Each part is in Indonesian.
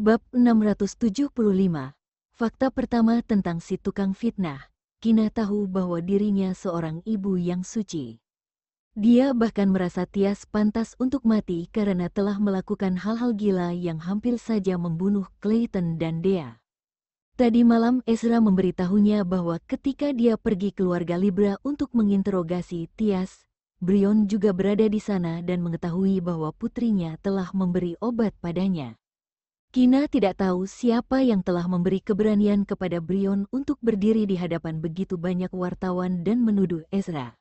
Bab 675. Fakta pertama tentang si tukang fitnah. Kina tahu bahwa dirinya seorang ibu yang suci. Dia bahkan merasa Tias pantas untuk mati karena telah melakukan hal-hal gila yang hampir saja membunuh Clayton dan Dea. Tadi malam Ezra memberitahunya bahwa ketika dia pergi keluarga Libra untuk menginterogasi Tias, Brion juga berada di sana dan mengetahui bahwa putrinya telah memberi obat padanya. Kina tidak tahu siapa yang telah memberi keberanian kepada Brion untuk berdiri di hadapan begitu banyak wartawan dan menuduh Ezra.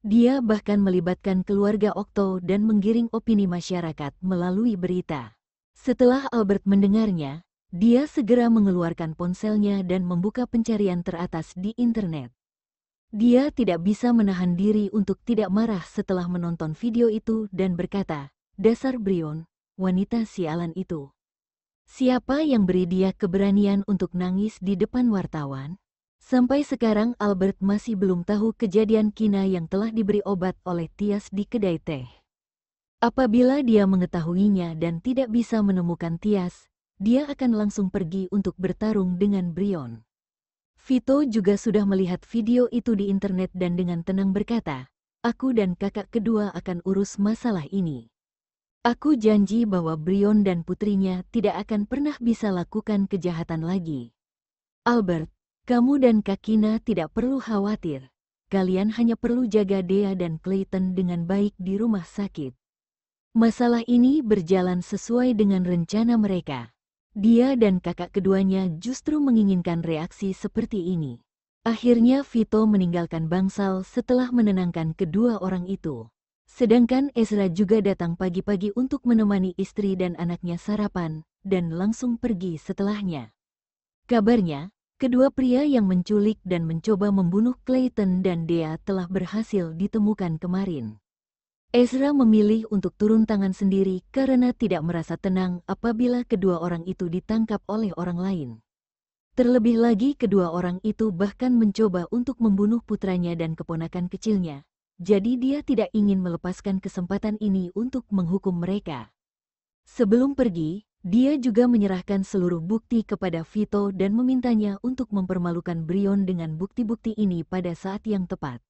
Dia bahkan melibatkan keluarga Okto dan menggiring opini masyarakat melalui berita. Setelah Albert mendengarnya, dia segera mengeluarkan ponselnya dan membuka pencarian teratas di internet. Dia tidak bisa menahan diri untuk tidak marah setelah menonton video itu dan berkata, "Dasar Brion, wanita sialan itu. Siapa yang beri dia keberanian untuk nangis di depan wartawan?" Sampai sekarang Albert masih belum tahu kejadian Kina yang telah diberi obat oleh Tias di kedai teh. Apabila dia mengetahuinya dan tidak bisa menemukan Tias, dia akan langsung pergi untuk bertarung dengan Brion. Vito juga sudah melihat video itu di internet dan dengan tenang berkata, "Aku dan kakak kedua akan urus masalah ini. Aku janji bahwa Brion dan putrinya tidak akan pernah bisa lakukan kejahatan lagi. Albert, kamu dan Kak Kina tidak perlu khawatir. Kalian hanya perlu jaga Dea dan Clayton dengan baik di rumah sakit. Masalah ini berjalan sesuai dengan rencana mereka." Dia dan kakak keduanya justru menginginkan reaksi seperti ini. Akhirnya Vito meninggalkan bangsal setelah menenangkan kedua orang itu. Sedangkan Ezra juga datang pagi-pagi untuk menemani istri dan anaknya sarapan, dan langsung pergi setelahnya. Kabarnya, kedua pria yang menculik dan mencoba membunuh Clayton dan Dea telah berhasil ditemukan kemarin. Ezra memilih untuk turun tangan sendiri karena tidak merasa tenang apabila kedua orang itu ditangkap oleh orang lain. Terlebih lagi kedua orang itu bahkan mencoba untuk membunuh putranya dan keponakan kecilnya. Jadi dia tidak ingin melepaskan kesempatan ini untuk menghukum mereka. Sebelum pergi, dia juga menyerahkan seluruh bukti kepada Vito dan memintanya untuk mempermalukan Brion dengan bukti-bukti ini pada saat yang tepat.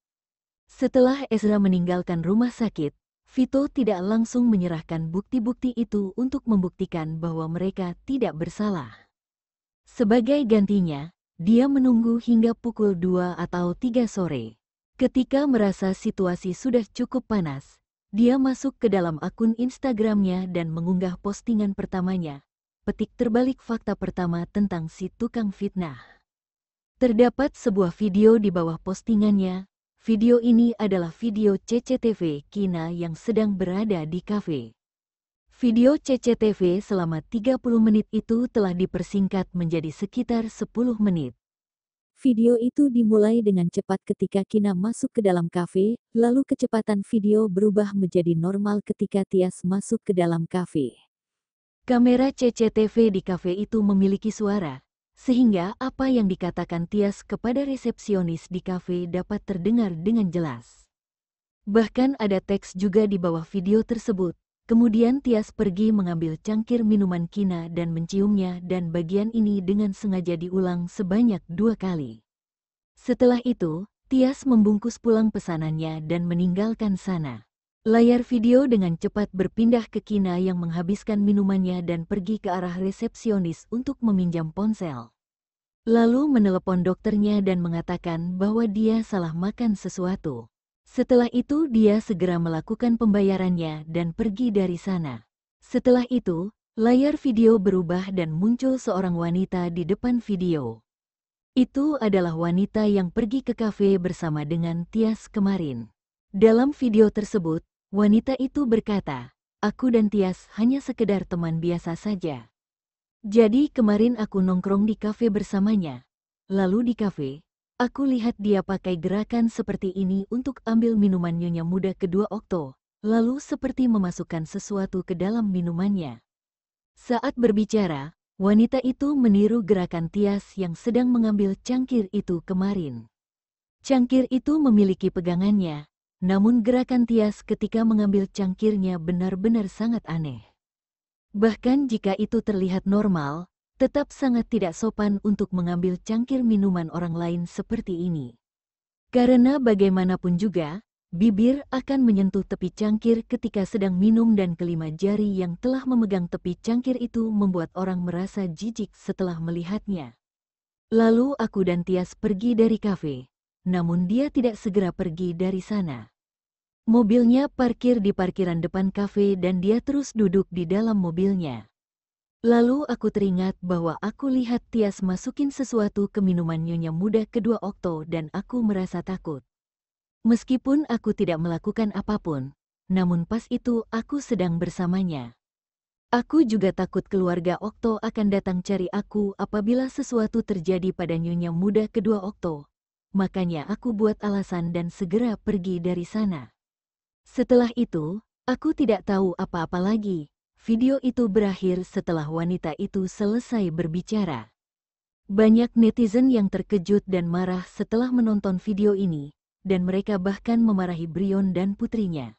Setelah Ezra meninggalkan rumah sakit, Vito tidak langsung menyerahkan bukti-bukti itu untuk membuktikan bahwa mereka tidak bersalah. Sebagai gantinya, dia menunggu hingga pukul 2 atau 3 sore. Ketika merasa situasi sudah cukup panas, dia masuk ke dalam akun Instagramnya dan mengunggah postingan pertamanya. Petik terbalik fakta pertama tentang si tukang fitnah. Terdapat sebuah video di bawah postingannya. Video ini adalah video CCTV Kina yang sedang berada di kafe. Video CCTV selama 30 menit itu telah dipersingkat menjadi sekitar 10 menit. Video itu dimulai dengan cepat ketika Kina masuk ke dalam kafe, lalu kecepatan video berubah menjadi normal ketika Tias masuk ke dalam kafe. Kamera CCTV di kafe itu memiliki suara, sehingga apa yang dikatakan Tias kepada resepsionis di kafe dapat terdengar dengan jelas. Bahkan ada teks juga di bawah video tersebut. Kemudian Tias pergi mengambil cangkir minuman Kina dan menciumnya dan bagian ini dengan sengaja diulang sebanyak 2 kali. Setelah itu, Tias membungkus pulang pesanannya dan meninggalkan sana. Layar video dengan cepat berpindah ke Kina yang menghabiskan minumannya dan pergi ke arah resepsionis untuk meminjam ponsel. Lalu menelepon dokternya dan mengatakan bahwa dia salah makan sesuatu. Setelah itu dia segera melakukan pembayarannya dan pergi dari sana. Setelah itu, layar video berubah dan muncul seorang wanita di depan video. Itu adalah wanita yang pergi ke kafe bersama dengan Tias kemarin. Dalam video tersebut, wanita itu berkata, "Aku dan Tias hanya sekedar teman biasa saja. Jadi kemarin aku nongkrong di kafe bersamanya. Lalu di kafe, aku lihat dia pakai gerakan seperti ini untuk ambil minuman nyonya muda kedua Okto, lalu seperti memasukkan sesuatu ke dalam minumannya." Saat berbicara, wanita itu meniru gerakan Tias yang sedang mengambil cangkir itu kemarin. Cangkir itu memiliki pegangannya, namun gerakan Tias ketika mengambil cangkirnya benar-benar sangat aneh. Bahkan jika itu terlihat normal, tetap sangat tidak sopan untuk mengambil cangkir minuman orang lain seperti ini. Karena bagaimanapun juga, bibir akan menyentuh tepi cangkir ketika sedang minum dan kelima jari yang telah memegang tepi cangkir itu membuat orang merasa jijik setelah melihatnya. Lalu aku dan Tias pergi dari kafe, namun dia tidak segera pergi dari sana. Mobilnya parkir di parkiran depan kafe dan dia terus duduk di dalam mobilnya. Lalu aku teringat bahwa aku lihat Tias masukin sesuatu ke minuman Nyonya Muda kedua Okto dan aku merasa takut. Meskipun aku tidak melakukan apapun, namun pas itu aku sedang bersamanya. Aku juga takut keluarga Okto akan datang cari aku apabila sesuatu terjadi pada Nyonya Muda kedua Okto. Makanya aku buat alasan dan segera pergi dari sana. Setelah itu, aku tidak tahu apa-apa lagi. Video itu berakhir setelah wanita itu selesai berbicara. Banyak netizen yang terkejut dan marah setelah menonton video ini, dan mereka bahkan memarahi Brion dan putrinya.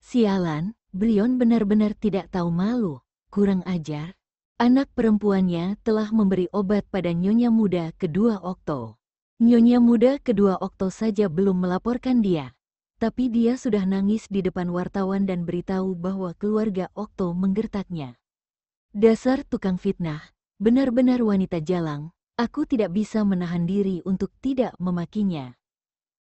Sialan, Brion benar-benar tidak tahu malu, kurang ajar. Anak perempuannya telah memberi obat pada Nyonya Muda kedua Okto. Nyonya Muda kedua Okto saja belum melaporkan dia. Tapi dia sudah nangis di depan wartawan dan beritahu bahwa keluarga Okto menggertaknya. Dasar tukang fitnah, benar-benar wanita jalang, aku tidak bisa menahan diri untuk tidak memakinya.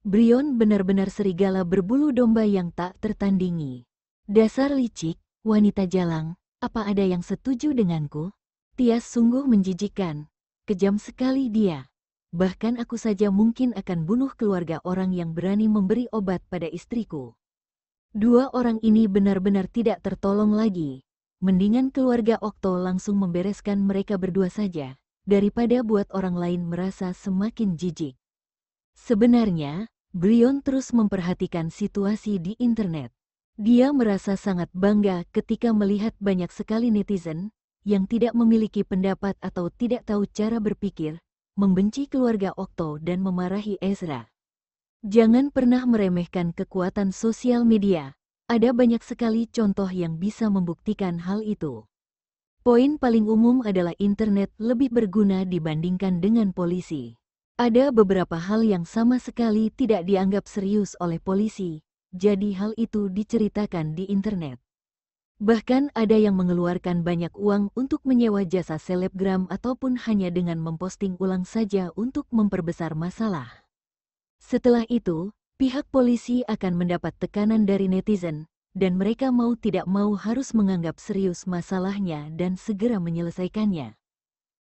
Brion benar-benar serigala berbulu domba yang tak tertandingi. Dasar licik, wanita jalang, apa ada yang setuju denganku? Tias sungguh menjijikkan, kejam sekali dia. Bahkan aku saja mungkin akan bunuh keluarga orang yang berani memberi obat pada istriku. Dua orang ini benar-benar tidak tertolong lagi. Mendingan keluarga Okto langsung membereskan mereka berdua saja, daripada buat orang lain merasa semakin jijik. Sebenarnya, Brion terus memperhatikan situasi di internet. Dia merasa sangat bangga ketika melihat banyak sekali netizen yang tidak memiliki pendapat atau tidak tahu cara berpikir, membenci keluarga Okto dan memarahi Ezra. Jangan pernah meremehkan kekuatan sosial media. Ada banyak sekali contoh yang bisa membuktikan hal itu. Poin paling umum adalah internet lebih berguna dibandingkan dengan polisi. Ada beberapa hal yang sama sekali tidak dianggap serius oleh polisi, jadi hal itu diceritakan di internet. Bahkan ada yang mengeluarkan banyak uang untuk menyewa jasa selebgram ataupun hanya dengan memposting ulang saja untuk memperbesar masalah. Setelah itu, pihak polisi akan mendapat tekanan dari netizen, dan mereka mau tidak mau harus menganggap serius masalahnya dan segera menyelesaikannya.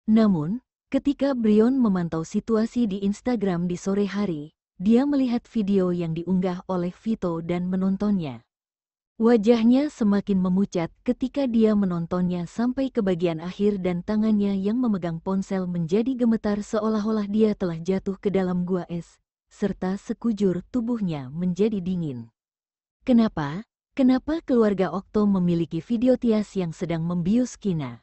Namun, ketika Brion memantau situasi di Instagram di sore hari, dia melihat video yang diunggah oleh Vito dan menontonnya. Wajahnya semakin memucat ketika dia menontonnya sampai ke bagian akhir dan tangannya yang memegang ponsel menjadi gemetar seolah-olah dia telah jatuh ke dalam gua es, serta sekujur tubuhnya menjadi dingin. Kenapa? Kenapa keluarga Okto memiliki video Tias yang sedang membius Kina?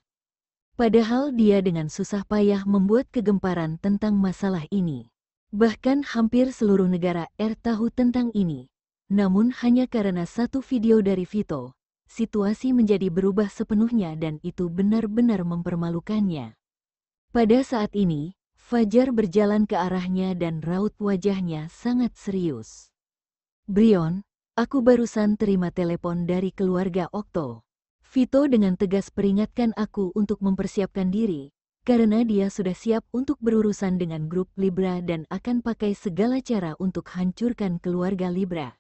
Padahal dia dengan susah payah membuat kegemparan tentang masalah ini. Bahkan hampir seluruh negara tahu tentang ini. Namun hanya karena satu video dari Vito, situasi menjadi berubah sepenuhnya dan itu benar-benar mempermalukannya. Pada saat ini, Fajar berjalan ke arahnya dan raut wajahnya sangat serius. Brion, aku barusan terima telepon dari keluarga Okto. Vito dengan tegas peringatkan aku untuk mempersiapkan diri, karena dia sudah siap untuk berurusan dengan grup Libra dan akan pakai segala cara untuk hancurkan keluarga Libra.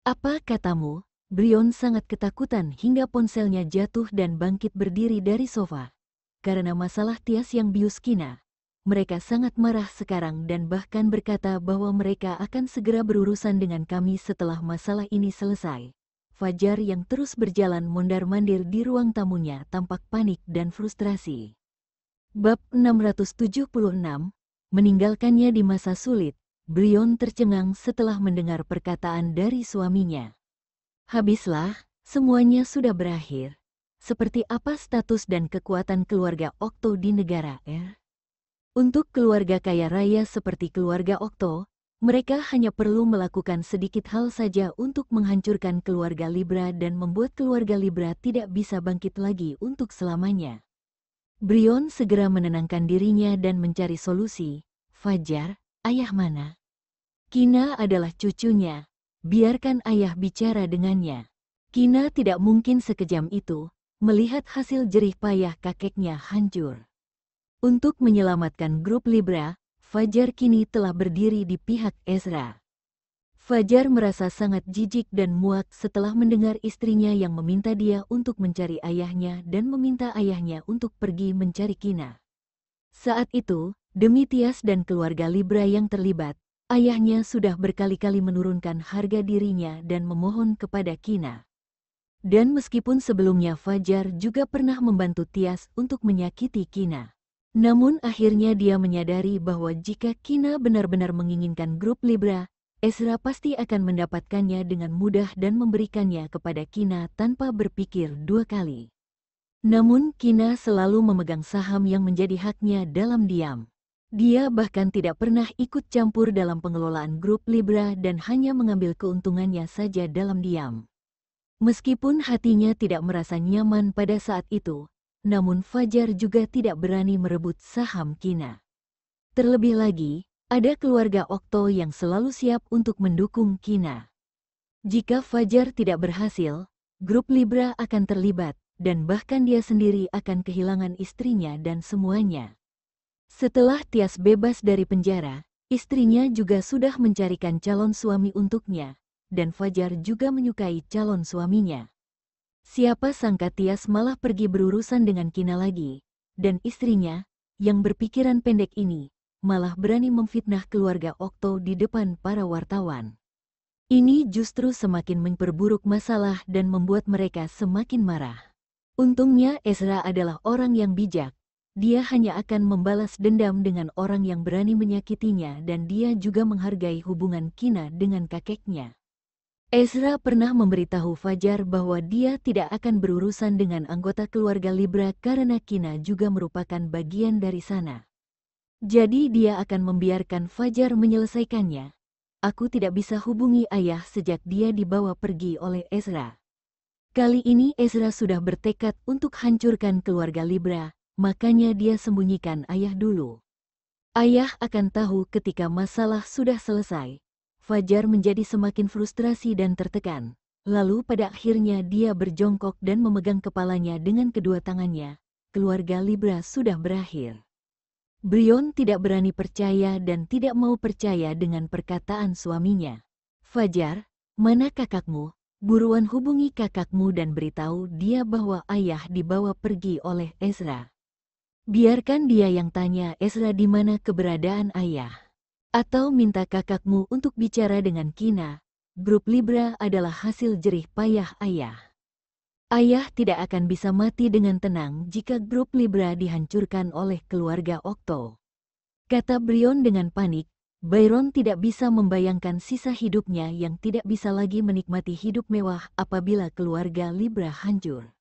Apa katamu? Brion sangat ketakutan hingga ponselnya jatuh dan bangkit berdiri dari sofa. Karena masalah Tias yang bius Kina, mereka sangat marah sekarang dan bahkan berkata bahwa mereka akan segera berurusan dengan kami setelah masalah ini selesai. Fajar yang terus berjalan mondar-mandir di ruang tamunya tampak panik dan frustrasi. Bab 676, meninggalkannya di masa sulit. Brion tercengang setelah mendengar perkataan dari suaminya. Habislah, semuanya sudah berakhir. Seperti apa status dan kekuatan keluarga Okto di negara Untuk keluarga kaya raya seperti keluarga Okto, Mereka hanya perlu melakukan sedikit hal saja untuk menghancurkan keluarga Libra dan membuat keluarga Libra tidak bisa bangkit lagi untuk selamanya. Brion segera menenangkan dirinya dan mencari solusi. Fajar, ayah mana? Kina adalah cucunya. Biarkan ayah bicara dengannya. Kina tidak mungkin sekejam itu, melihat hasil jerih payah kakeknya hancur. Untuk menyelamatkan grup Libra, Fajar kini telah berdiri di pihak Ezra. Fajar merasa sangat jijik dan muak setelah mendengar istrinya yang meminta dia untuk mencari ayahnya dan meminta ayahnya untuk pergi mencari Kina. Saat itu, demi Tias dan keluarga Libra yang terlibat, ayahnya sudah berkali-kali menurunkan harga dirinya dan memohon kepada Kina. Dan meskipun sebelumnya Fajar juga pernah membantu Tias untuk menyakiti Kina. Namun akhirnya dia menyadari bahwa jika Kina benar-benar menginginkan grup Libra, Ezra pasti akan mendapatkannya dengan mudah dan memberikannya kepada Kina tanpa berpikir dua kali. Namun Kina selalu memegang saham yang menjadi haknya dalam diam. Dia bahkan tidak pernah ikut campur dalam pengelolaan grup Libra dan hanya mengambil keuntungannya saja dalam diam. Meskipun hatinya tidak merasa nyaman pada saat itu, namun Fajar juga tidak berani merebut saham Kina. Terlebih lagi, ada keluarga Okto yang selalu siap untuk mendukung Kina. Jika Fajar tidak berhasil, grup Libra akan terlibat, dan bahkan dia sendiri akan kehilangan istrinya dan semuanya. Setelah Tias bebas dari penjara, istrinya juga sudah mencarikan calon suami untuknya, dan Fajar juga menyukai calon suaminya. Siapa sangka Tias malah pergi berurusan dengan Kina lagi, dan istrinya, yang berpikiran pendek ini, malah berani memfitnah keluarga Okto di depan para wartawan. Ini justru semakin memperburuk masalah dan membuat mereka semakin marah. Untungnya Ezra adalah orang yang bijak. Dia hanya akan membalas dendam dengan orang yang berani menyakitinya dan dia juga menghargai hubungan Kina dengan kakeknya. Ezra pernah memberitahu Fajar bahwa dia tidak akan berurusan dengan anggota keluarga Libra karena Kina juga merupakan bagian dari sana. Jadi dia akan membiarkan Fajar menyelesaikannya. Aku tidak bisa hubungi ayah sejak dia dibawa pergi oleh Ezra. Kali ini Ezra sudah bertekad untuk hancurkan keluarga Libra, makanya dia sembunyikan ayah dulu. Ayah akan tahu ketika masalah sudah selesai. Fajar menjadi semakin frustrasi dan tertekan. Lalu pada akhirnya dia berjongkok dan memegang kepalanya dengan kedua tangannya. Keluarga Libra sudah berakhir. Brion tidak berani percaya dan tidak mau percaya dengan perkataan suaminya. Fajar, mana kakakmu? Buruan hubungi kakakmu dan beritahu dia bahwa ayah dibawa pergi oleh Ezra. Biarkan dia yang tanya Ezra di mana keberadaan ayah. Atau minta kakakmu untuk bicara dengan Kina. Grup Libra adalah hasil jerih payah ayah. Ayah tidak akan bisa mati dengan tenang jika grup Libra dihancurkan oleh keluarga Okto. Kata Brion dengan panik. Byron tidak bisa membayangkan sisa hidupnya yang tidak bisa lagi menikmati hidup mewah apabila keluarga Libra hancur.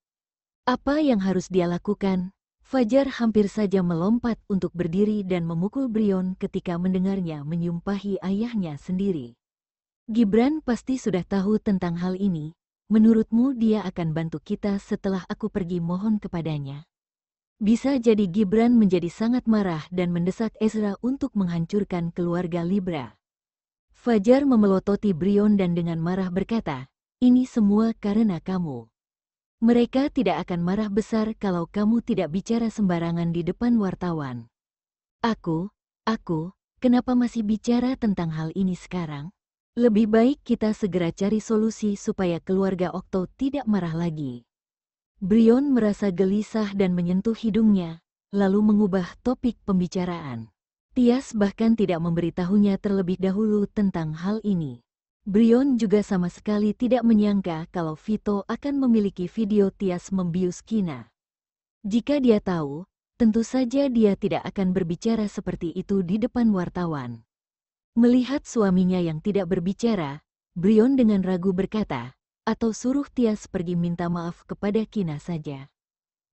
Apa yang harus dia lakukan? Fajar hampir saja melompat untuk berdiri dan memukul Brion ketika mendengarnya menyumpahi ayahnya sendiri. Gibran pasti sudah tahu tentang hal ini. Menurutmu dia akan bantu kita setelah aku pergi mohon kepadanya? Bisa jadi Gibran menjadi sangat marah dan mendesak Ezra untuk menghancurkan keluarga Libra. Fajar memelototi Brion dan dengan marah berkata, ini semua karena kamu. Mereka tidak akan marah besar kalau kamu tidak bicara sembarangan di depan wartawan. Aku, kenapa masih bicara tentang hal ini sekarang? Lebih baik kita segera cari solusi supaya keluarga Okto tidak marah lagi. Brion merasa gelisah dan menyentuh hidungnya, lalu mengubah topik pembicaraan. Tias bahkan tidak memberitahunya terlebih dahulu tentang hal ini. Brion juga sama sekali tidak menyangka kalau Vito akan memiliki video Tias membius Kina. Jika dia tahu, tentu saja dia tidak akan berbicara seperti itu di depan wartawan. Melihat suaminya yang tidak berbicara, Brion dengan ragu berkata, atau suruh Tias pergi minta maaf kepada Kina saja.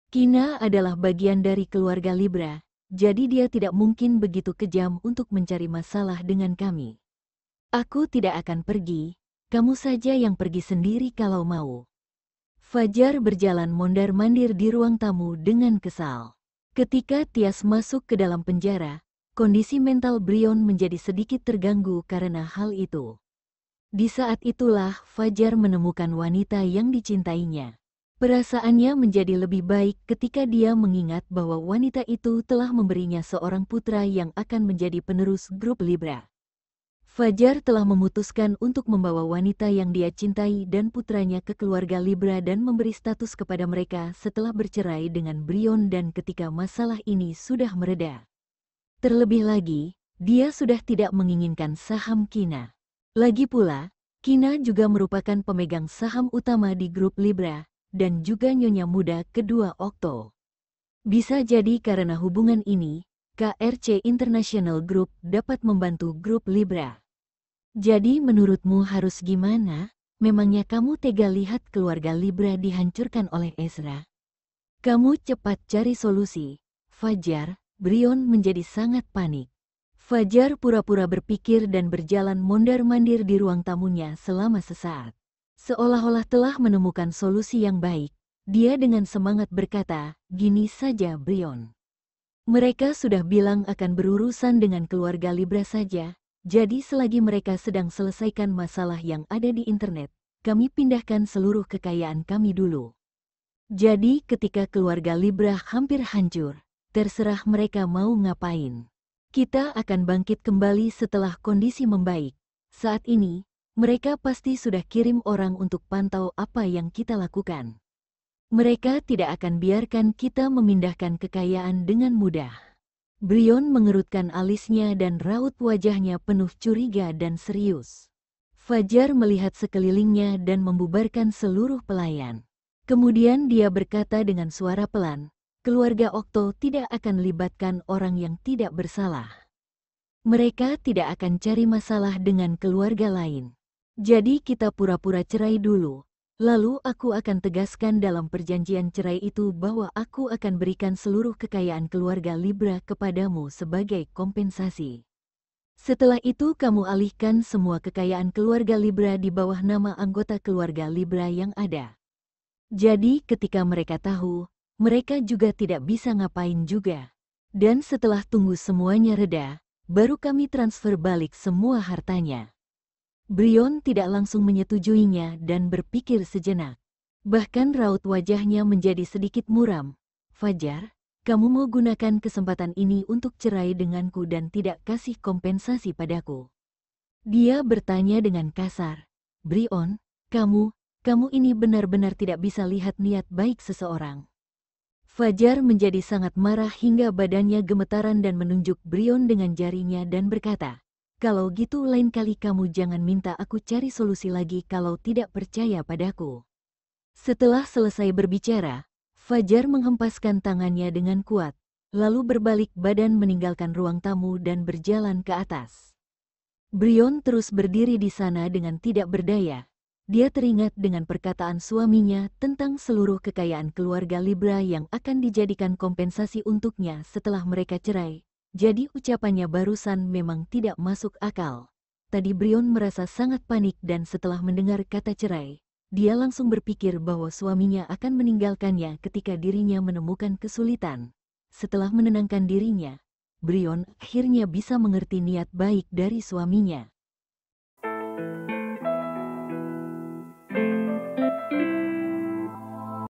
Kina adalah bagian dari keluarga Libra, jadi dia tidak mungkin begitu kejam untuk mencari masalah dengan kami. Aku tidak akan pergi, kamu saja yang pergi sendiri kalau mau. Fajar berjalan mondar-mandir di ruang tamu dengan kesal. Ketika Tias masuk ke dalam penjara, kondisi mental Brion menjadi sedikit terganggu karena hal itu. Di saat itulah Fajar menemukan wanita yang dicintainya. Perasaannya menjadi lebih baik ketika dia mengingat bahwa wanita itu telah memberinya seorang putra yang akan menjadi penerus grup Libra. Fajar telah memutuskan untuk membawa wanita yang dia cintai dan putranya ke keluarga Libra dan memberi status kepada mereka setelah bercerai dengan Brion dan ketika masalah ini sudah mereda. Terlebih lagi, dia sudah tidak menginginkan saham Kina. Lagi pula, Kina juga merupakan pemegang saham utama di grup Libra dan juga nyonya muda kedua Okto. Bisa jadi karena hubungan ini, KRC International Group dapat membantu grup Libra. Jadi menurutmu harus gimana? Memangnya kamu tega lihat keluarga Libra dihancurkan oleh Ezra? Kamu cepat cari solusi, Fajar. Brion menjadi sangat panik. Fajar pura-pura berpikir dan berjalan mondar-mandir di ruang tamunya selama sesaat. Seolah-olah telah menemukan solusi yang baik, dia dengan semangat berkata, "Gini saja Brion. Mereka sudah bilang akan berurusan dengan keluarga Libra saja. Jadi selagi mereka sedang selesaikan masalah yang ada di internet, kami pindahkan seluruh kekayaan kami dulu. Jadi ketika keluarga Libra hampir hancur, terserah mereka mau ngapain. Kita akan bangkit kembali setelah kondisi membaik. Saat ini, mereka pasti sudah kirim orang untuk pantau apa yang kita lakukan. Mereka tidak akan biarkan kita memindahkan kekayaan dengan mudah." Brion mengerutkan alisnya dan raut wajahnya penuh curiga dan serius. Fajar melihat sekelilingnya dan membubarkan seluruh pelayan. Kemudian dia berkata dengan suara pelan, "Keluarga Okto tidak akan libatkan orang yang tidak bersalah. Mereka tidak akan cari masalah dengan keluarga lain. Jadi kita pura-pura cerai dulu. Lalu aku akan tegaskan dalam perjanjian cerai itu bahwa aku akan berikan seluruh kekayaan keluarga Libra kepadamu sebagai kompensasi. Setelah itu kamu alihkan semua kekayaan keluarga Libra di bawah nama anggota keluarga Libra yang ada. Jadi ketika mereka tahu, mereka juga tidak bisa ngapain juga. Dan setelah tunggu semuanya reda, baru kami transfer balik semua hartanya." Brion tidak langsung menyetujuinya dan berpikir sejenak. Bahkan raut wajahnya menjadi sedikit muram. "Fajar, kamu mau gunakan kesempatan ini untuk cerai denganku dan tidak kasih kompensasi padaku?" Dia bertanya dengan kasar. "Brion, kamu ini benar-benar tidak bisa lihat niat baik seseorang." Fajar menjadi sangat marah hingga badannya gemetaran dan menunjuk Brion dengan jarinya dan berkata, "Kalau gitu lain kali kamu jangan minta aku cari solusi lagi kalau tidak percaya padaku." Setelah selesai berbicara, Fajar menghempaskan tangannya dengan kuat, lalu berbalik badan meninggalkan ruang tamu dan berjalan ke atas. Brion terus berdiri di sana dengan tidak berdaya. Dia teringat dengan perkataan suaminya tentang seluruh kekayaan keluarga Libra yang akan dijadikan kompensasi untuknya setelah mereka cerai. Jadi ucapannya barusan memang tidak masuk akal. Tadi Brion merasa sangat panik dan setelah mendengar kata cerai, dia langsung berpikir bahwa suaminya akan meninggalkannya ketika dirinya menemukan kesulitan. Setelah menenangkan dirinya, Brion akhirnya bisa mengerti niat baik dari suaminya.